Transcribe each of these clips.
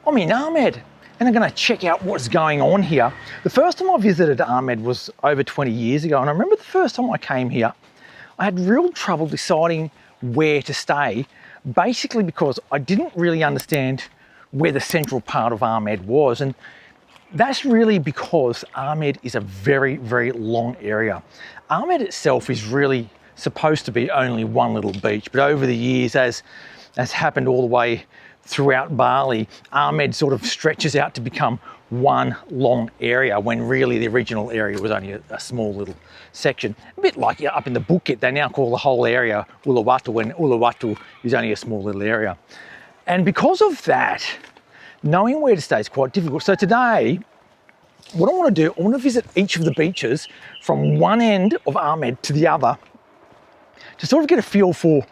I'm in Amed and I'm going to check out what's going on here. The first time I visited Amed was over 20 years ago, and I remember the first time I came here, I had real trouble deciding where to stay, basically because I didn't really understand where the central part of Amed was, and that's really because Amed is a very, very long area. Amed itself is really supposed to be only one little beach, but over the years, as happened all the way throughout Bali, Amed sort of stretches out to become one long area when really the original area was only a small little section. A bit like up in the Bukit, they now call the whole area Uluwatu when Uluwatu is only a small little area. And because of that, knowing where to stay is quite difficult. So today, what I want to do, I want to visit each of the beaches from one end of Amed to the other to sort of get a feel for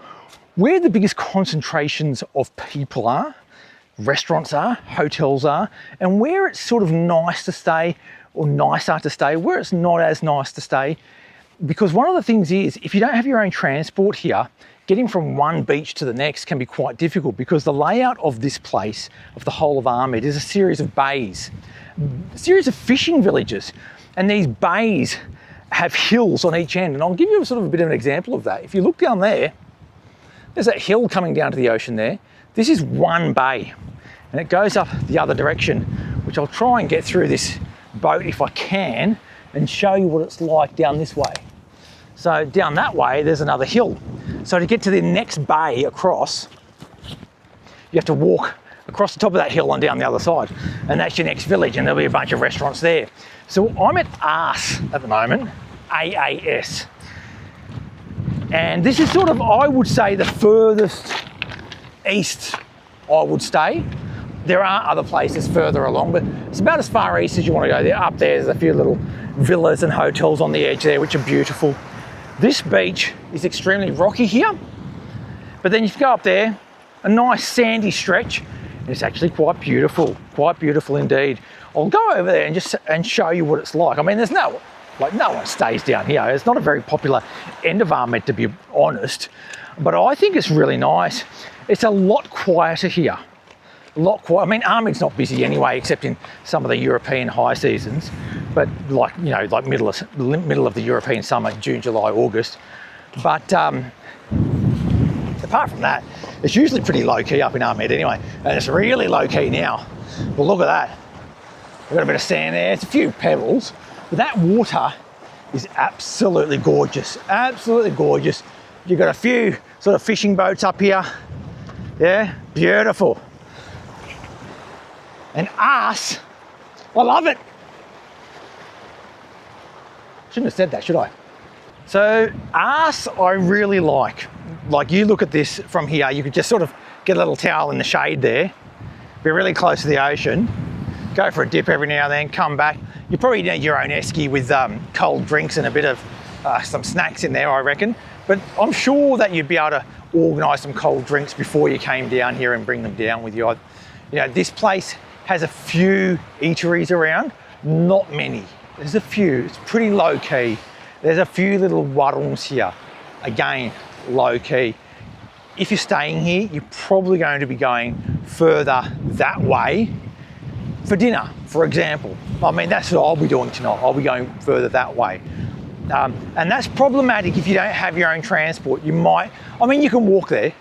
where the biggest concentrations of people are, restaurants are, hotels are, and where it's sort of nice to stay or nicer to stay, where it's not as nice to stay. Because one of the things is, if you don't have your own transport here, getting from one beach to the next can be quite difficult, because the layout of this place, of the whole of Amed, is a series of bays, a series of fishing villages. And these bays have hills on each end. And I'll give you sort of a bit of an example of that. If you look down there, there's that hill coming down to the ocean there. This is one bay, and it goes up the other direction, which I'll try and get through this boat if I can and show you what it's like down this way. So down that way, there's another hill. So to get to the next bay across, you have to walk across the top of that hill and down the other side. And that's your next village, and there'll be a bunch of restaurants there. So I'm at Aas at the moment, AAS. And this is sort of, I would say, the furthest east I would stay. There are other places further along, but it's about as far east as you want to go. There, up there's a few little villas and hotels on the edge there, which are beautiful. This beach is extremely rocky here, but then if you go up there, a nice sandy stretch, and it's actually quite beautiful indeed. I'll go over there and show you what it's like. I mean, there's no one stays down here. It's not a very popular end of Amed, to be honest, but I think it's really nice. It's a lot quieter here. A lot quieter. I mean, Amed's not busy anyway, except in some of the European high seasons, but like middle of the European summer, June, July, August. But apart from that, it's usually pretty low key up in Amed anyway, and it's really low key now. Well, look at that. We've got a bit of sand there. It's a few pebbles. But that water is absolutely gorgeous, absolutely gorgeous. You've got a few sort of fishing boats up here. Yeah, beautiful. And Aas, I love it. Shouldn't have said that, should I? So Aas, I really like. Like, you look at this from here, you could just sort of get a little towel in the shade there, be really close to the ocean, go for a dip every now and then, come back. You probably need your own esky with cold drinks and a bit of some snacks in there, I reckon. But I'm sure that you'd be able to organise some cold drinks before you came down here and bring them down with you. This place has a few eateries around, not many. There's a few, it's pretty low key. There's a few little warungs here, again, low key. If you're staying here, you're probably going to be going further that way for dinner, for example. I mean, that's what I'll be doing tonight. I'll be going further that way. And that's problematic if you don't have your own transport. You can walk there,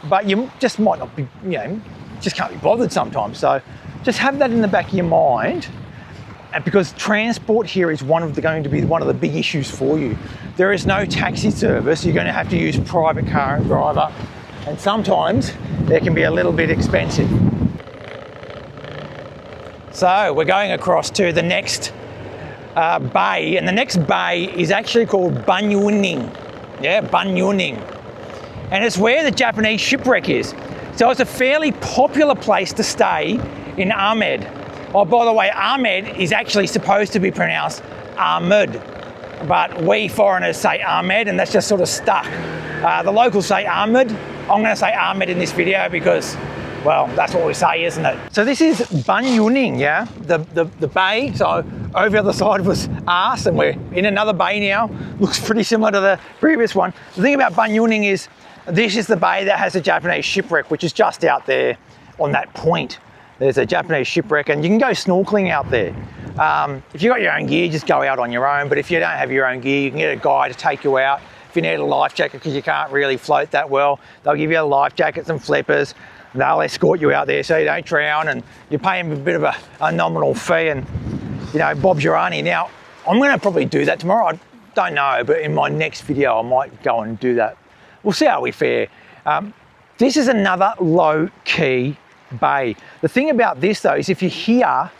but you just might not be, just can't be bothered sometimes. So just have that in the back of your mind, because transport here is going to be one of the big issues for you. There is no taxi service. You're going to have to use private car and driver, and sometimes they can be a little bit expensive. So we're going across to the next bay, and the next bay is actually called Bunyuning. Yeah, Bunyuning. And it's where the Japanese shipwreck is. So it's a fairly popular place to stay in Amed. Oh, by the way, Amed is actually supposed to be pronounced Amed, but we foreigners say Amed, and that's just sort of stuck. The locals say Amed. I'm going to say Amed in this video because, well, that's what we say, isn't it? So this is Bunyuning, yeah, the bay. So over the other side was Aas, and we're in another bay now. Looks pretty similar to the previous one. The thing about Bunyuning is this is the bay that has a Japanese shipwreck, which is just out there on that point. There's a Japanese shipwreck, and you can go snorkeling out there. If you've got your own gear, just go out on your own. But if you don't have your own gear, you can get a guy to take you out. If you need a life jacket because you can't really float that well, they'll give you a life jacket, some flippers. They'll escort you out there so you don't drown, and you pay them a bit of a nominal fee, and Bob's your auntie. Now, I'm going to probably do that tomorrow. I don't know, but in my next video, I might go and do that. We'll see how we fare. This is another low-key bay. The thing about this, though, is if you're here,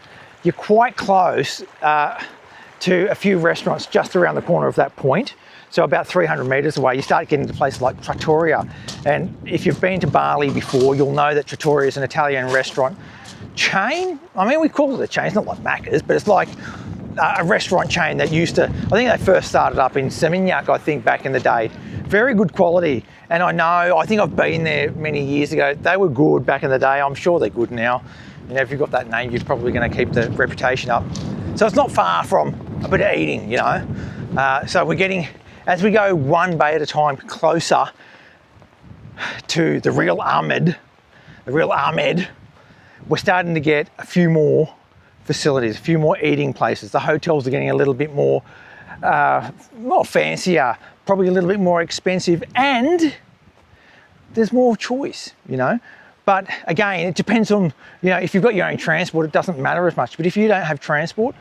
you're quite close to a few restaurants just around the corner of that point. So about 300 metres away, you start getting to places like Trattoria. And if you've been to Bali before, you'll know that Trattoria is an Italian restaurant chain. I mean, we call it a chain, it's not like Macca's, but it's like a restaurant chain that used to, I think they first started up in Selang, I think, back in the day. Very good quality. And I think I've been there many years ago. They were good back in the day. I'm sure they're good now. If you've got that name, you're probably going to keep the reputation up. So it's not far from a bit of eating, So we're getting, as we go one bay at a time, closer to the real Amed, we're starting to get a few more facilities, a few more eating places. The hotels are getting a little bit more fancier, probably a little bit more expensive, and there's more choice, But again, it depends on, if you've got your own transport, it doesn't matter as much. But if you don't have transport,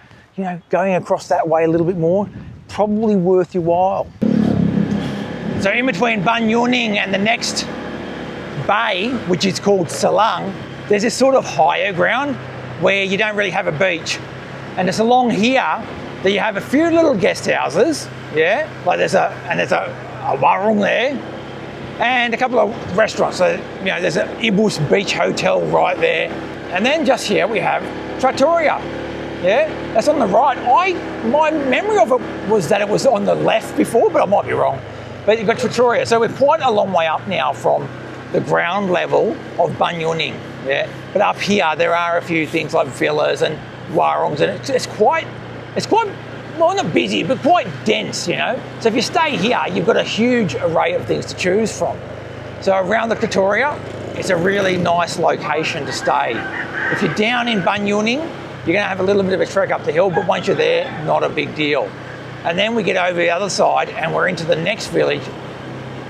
going across that way a little bit more, probably worth your while. So in between Bunyuning and the next bay, which is called Selang, there's this sort of higher ground where you don't really have a beach. And it's along here that you have a few little guest houses, like there's a warung there, and a couple of restaurants. So, there's an Aas Beach hotel right there. And then just here we have Trattoria, that's on the right. My memory of it was that it was on the left before, but I might be wrong. But you've got Trattoria. So we're quite a long way up now from the ground level of Bunyuning, But up here, there are a few things like villas and warungs, and it's quite, well, not busy, but quite dense, So if you stay here, you've got a huge array of things to choose from. So around the Trattoria, it's a really nice location to stay. If you're down in Bunyuning, you're going to have a little bit of a trek up the hill, but once you're there, not a big deal. And then we get over the other side and we're into the next village,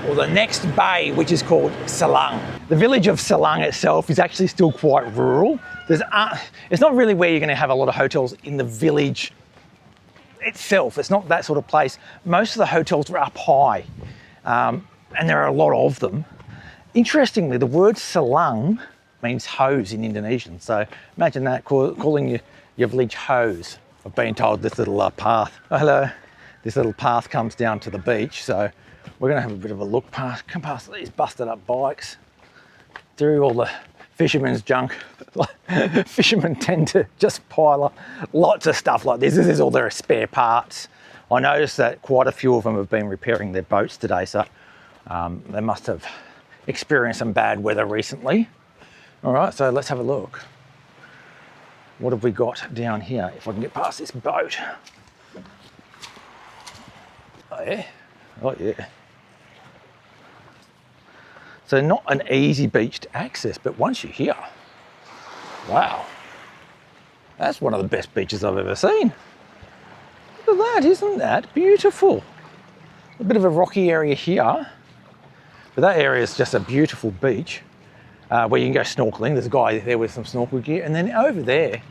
or the next bay, which is called Selang. The village of Selang itself is actually still quite rural. It's not really where you're going to have a lot of hotels in the village itself. It's not that sort of place. Most of the hotels are up high, and there are a lot of them. Interestingly, the word Selang means hose in Indonesian. So imagine that, calling your village hose. I've been told this little path, this little path comes down to the beach. So we're going to have a bit of a look past, come past these busted up bikes, through all the fishermen's junk. Fishermen tend to just pile up lots of stuff like this. This is all their spare parts. I noticed that quite a few of them have been repairing their boats today, so they must have experienced some bad weather recently. All right, so let's have a look. What have we got down here? If I can get past this boat. Oh yeah, oh yeah. So not an easy beach to access, but once you're here, wow, that's one of the best beaches I've ever seen. Look at that, isn't that beautiful? A bit of a rocky area here, but that area is just a beautiful beach where you can go snorkeling. There's a guy there with some snorkel gear, and then over there,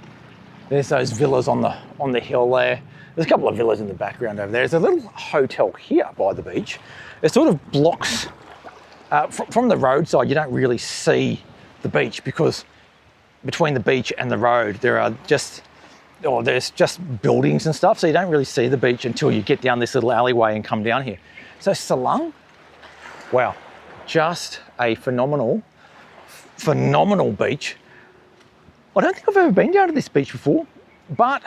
there's those villas on the hill there. There's a couple of villas in the background over there. There's a little hotel here by the beach. It sort of blocks from the roadside. You don't really see the beach because between the beach and the road there's just buildings and stuff, so you don't really see the beach until you get down this little alleyway and come down here. So Selang, wow, just a phenomenal beach. I don't think I've ever been down to this beach before, but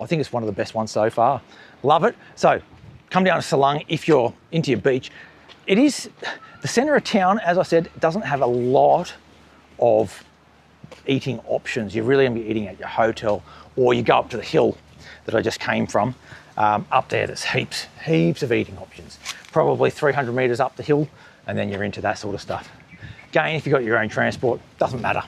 I think it's one of the best ones so far. Love it. So come down to Selang if you're into your beach. It is the centre of town, as I said, doesn't have a lot of eating options. You're really going to be eating at your hotel, or you go up to the hill that I just came from. Up there, there's heaps of eating options. Probably 300 metres up the hill, and then you're into that sort of stuff. Again, if you've got your own transport, doesn't matter.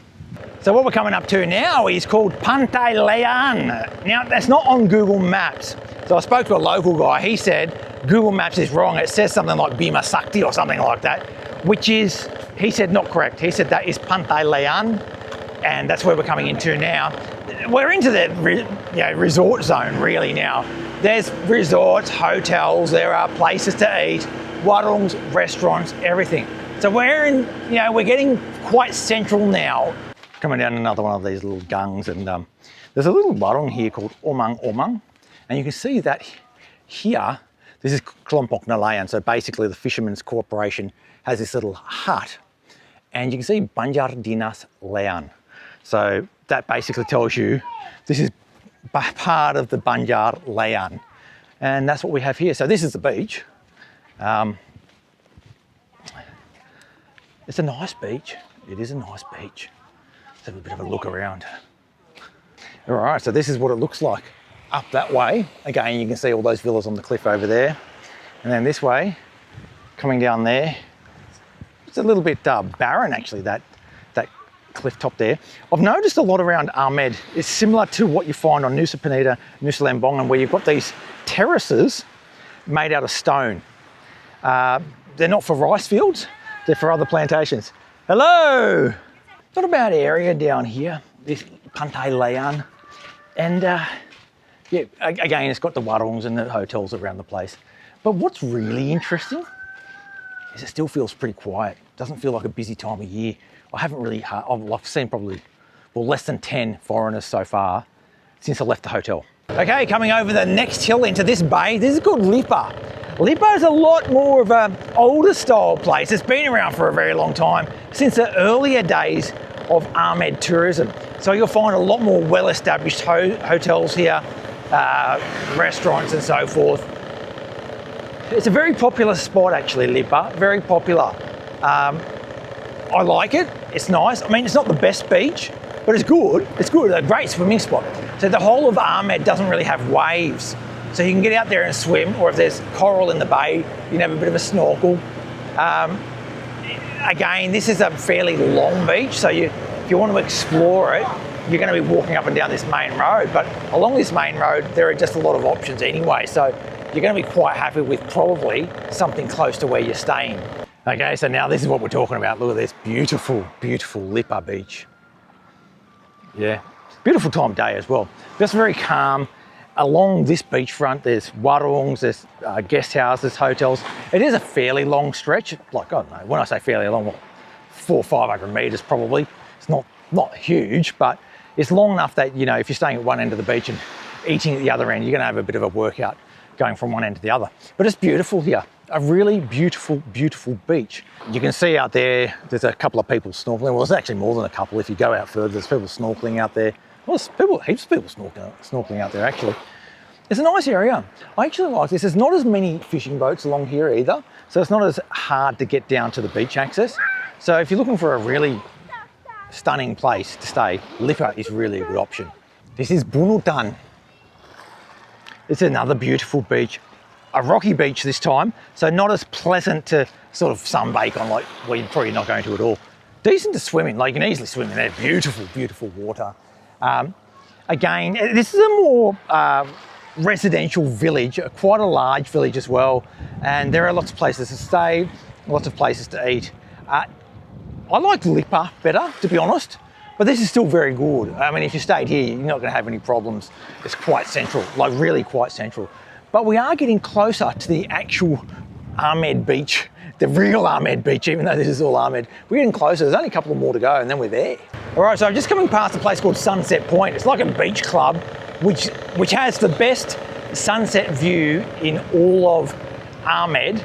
So what we're coming up to now is called Panta Lean. Now, that's not on Google Maps. So I spoke to a local guy. He said Google Maps is wrong. It says something like Bima Sakti or something like that, which is, he said, not correct. He said that is Panta Lean, and that's where we're coming into now. We're into the resort zone really now. There's resorts, hotels, there are places to eat, warungs, restaurants, everything. So we're in, we're getting quite central now. Coming down another one of these little gungs, and there's a little warung here called Omang Omang, and you can see that here, this is Kelompok Nelayan, so basically the Fishermen's Corporation has this little hut, and you can see Banjar Dinas Lean. So that basically tells you this is part of the Banjar Lean, and that's what we have here. So this is the beach. It's a nice beach. It is a nice beach. Let's have a bit of a look around. All right, so this is what it looks like up that way. Again, you can see all those villas on the cliff over there. And then this way, coming down there, it's a little bit barren actually, that cliff top there. I've noticed a lot around Amed. It's similar to what you find on Nusa Penida, Nusa Lembongan, where you've got these terraces made out of stone. They're not for rice fields, they're for other plantations. Hello! Not a bad area down here, this Panta Lean. And yeah, again, it's got the warungs and the hotels around the place. But what's really interesting is it still feels pretty quiet. It doesn't feel like a busy time of year. I've seen probably, less than 10 foreigners so far since I left the hotel. Okay, coming over the next hill into this bay, this is called Lipa. Lipa is a lot more of an older style place. It's been around for a very long time, since the earlier days of Amed tourism. So you'll find a lot more well-established hotels here, restaurants and so forth. It's a very popular spot actually, Lipa, very popular. I like it, it's nice. I mean, it's not the best beach, but it's good. It's good, a great swimming spot. So the whole of Amed doesn't really have waves. So you can get out there and swim, or if there's coral in the bay, you can have a bit of a snorkel. Again, this is a fairly long beach, so if you want to explore it, you're going to be walking up and down this main road. But along this main road, there are just a lot of options anyway, so you're going to be quite happy with probably something close to where you're staying. Okay, so now this is what we're talking about. Look at this beautiful, beautiful Lipa Beach. Yeah, beautiful time of day as well. Just very calm. Along this beachfront, there's warungs, there's guest houses, hotels. It is a fairly long stretch. Like, I don't know, when I say fairly long, 400 or 500 metres probably. It's not huge, but it's long enough that, if you're staying at one end of the beach and eating at the other end, you're going to have a bit of a workout going from one end to the other. But it's beautiful here. A really beautiful, beautiful beach. You can see out there, there's a couple of people snorkeling. Well, there's actually more than a couple. If you go out further, there's people snorkeling out there. Well, there's heaps of people snorkeling out there actually. It's a nice area. I actually like this. There's not as many fishing boats along here either, so it's not as hard to get down to the beach access. So if you're looking for a really stunning place to stay, Lipa is really a good option. This is Bunutan. It's another beautiful beach. A rocky beach this time, so not as pleasant to sort of sunbake on, like, well, you're probably not going to at all. Decent to swim in, like you can easily swim in there. Beautiful, beautiful water. Again, this is a more residential village, quite a large village as well, and there are lots of places to stay, lots of places to eat. I like Lipa better, to be honest, but this is still very good. I mean, if you stayed here, you're not going to have any problems. It's quite central, like really quite central. But we are getting closer to the actual Amed Beach, the real Amed Beach, even though this is all Amed. We're getting closer. There's only a couple more to go and then we're there. All right, so I'm just coming past a place called Sunset Point. It's like a beach club, which has the best sunset view in all of Amed.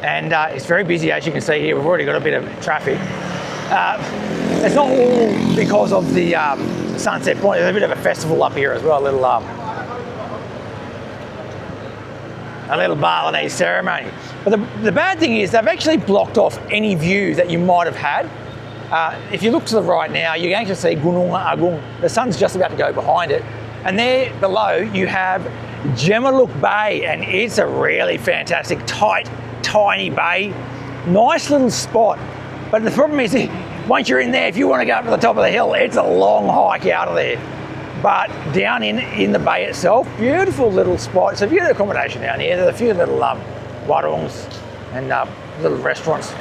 And it's very busy, as you can see here. We've already got a bit of traffic. It's not all because of the Sunset Point. There's a bit of a festival up here as well, a little Balinese ceremony. But the bad thing is they've actually blocked off any view that you might have had. If you look to the right now, you can actually see Gunung Agung. The sun's just about to go behind it. And there below you have Jemeluk Bay, and it's a really fantastic, tight, tiny bay. Nice little spot. But the problem is once you're in there, if you want to go up to the top of the hill, it's a long hike out of there. But down in the bay itself, beautiful little spots. So if you get accommodation down here, there's a few little warungs and little restaurants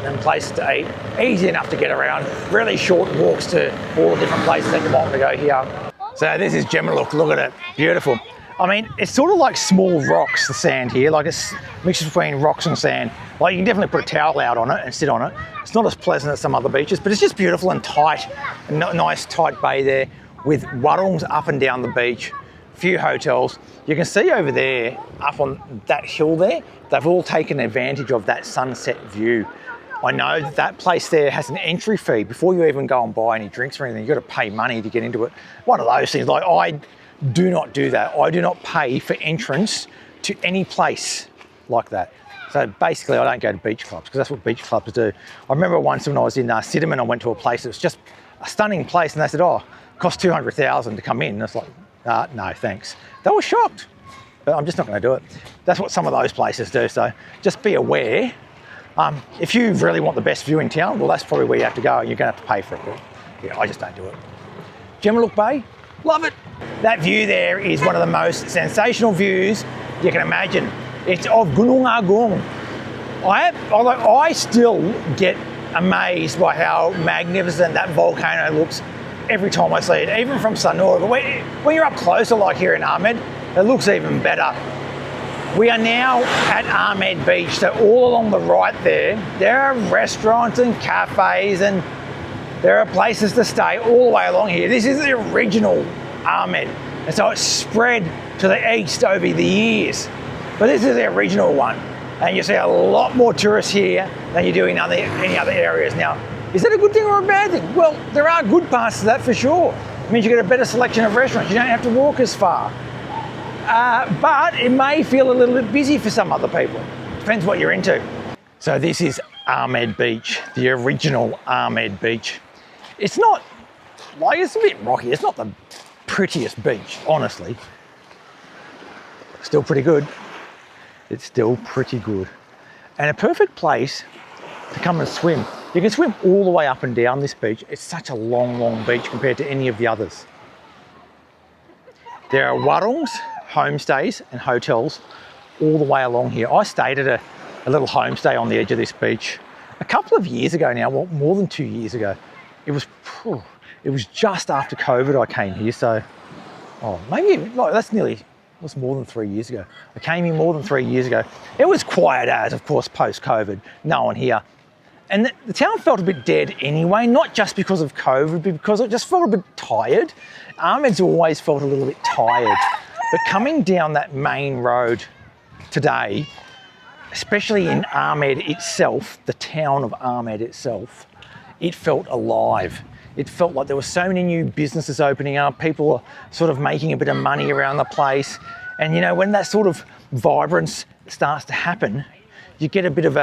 and places to eat. Easy enough to get around. Really short walks to all the different places that you want to go here. So this is Jemeluk, look at it, beautiful. I mean, it's sort of like small rocks, the sand here, like it's mixed between rocks and sand. Like you can definitely put a towel out on it and sit on it. It's not as pleasant as some other beaches, but it's just beautiful and tight, a nice tight bay there with warungs up and down the beach, a few hotels. You can see over there, up on that hill there, they've all taken advantage of that sunset view. I know that place there has an entry fee. Before you even go and buy any drinks or anything, you've got to pay money to get into it. One of those things, like I do not do that. I do not pay for entrance to any place like that. So basically I don't go to beach clubs because that's what beach clubs do. I remember once when I was in Cinnamon, I went to a place that was just a stunning place and they said, oh, it costs $200,000 to come in. And it's like, no, thanks. They were shocked, but I'm just not going to do it. That's what some of those places do. So just be aware. If you really want the best view in town, well, that's probably where you have to go and you're going to have to pay for it. But yeah, I just don't do it. Jemeluk Bay, love it. That view there is one of the most sensational views you can imagine. It's of Gunung Agung. I still get amazed by how magnificent that volcano looks every time I see it, even from Sanur. But when you're up closer, like here in Amed, it looks even better. We are now at Amed Beach, so all along the right there are restaurants and cafes and there are places to stay all the way along here. This is the original Amed, and so it's spread to the east over the years. But this is the original one, and you see a lot more tourists here than you do in any other areas. Now, is that a good thing or a bad thing? Well, there are good parts to that for sure. It means you get a better selection of restaurants. You don't have to walk as far. But it may feel a little bit busy for some other people. Depends what you're into. So this is Amed Beach, the original Amed Beach. It's not, like, it's a bit rocky. It's not the prettiest beach, honestly. Still pretty good. It's still pretty good. And a perfect place to come and swim. You can swim all the way up and down this beach. It's such a long, long beach compared to any of the others. There are warungs, homestays and hotels all the way along here. I stayed at a little homestay on the edge of this beach a couple of years ago now, well, more than 2 years ago. It was just after COVID I came here, so maybe like that's more than 3 years ago. I came here more than 3 years ago. It was quiet as, of course, post-COVID, no one here. And the town felt a bit dead anyway, not just because of COVID, but because it just felt a bit tired. Amed's always felt a little bit tired. But coming down that main road today, especially in Amed itself, the town of Amed itself, it felt alive. It felt like there were so many new businesses opening up, people are sort of making a bit of money around the place. And you know, when that sort of vibrance starts to happen, you get a bit of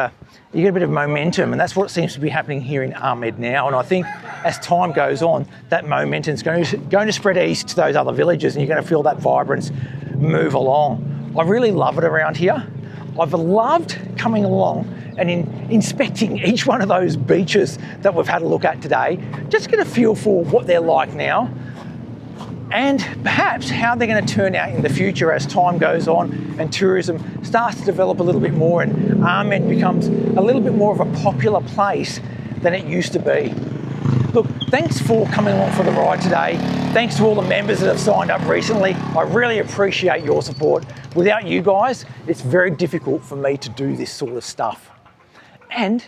momentum, and that's what seems to be happening here in Amed now. And I think as time goes on, that momentum is going to spread east to those other villages, and you're going to feel that vibrance move along. I really love it around here. I've loved coming along and inspecting each one of those beaches that we've had a look at today, just to get a feel for what they're like now, and perhaps how they're going to turn out in the future as time goes on and tourism starts to develop a little bit more and Amed becomes a little bit more of a popular place than it used to be. Look, thanks for coming along for the ride today. Thanks to all the members that have signed up recently. I really appreciate your support. Without you guys, it's very difficult for me to do this sort of stuff. And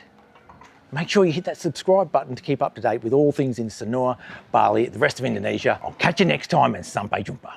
make sure you hit that subscribe button to keep up to date with all things in Sanur, Bali, the rest of Indonesia. I'll catch you next time and sampai jumpa.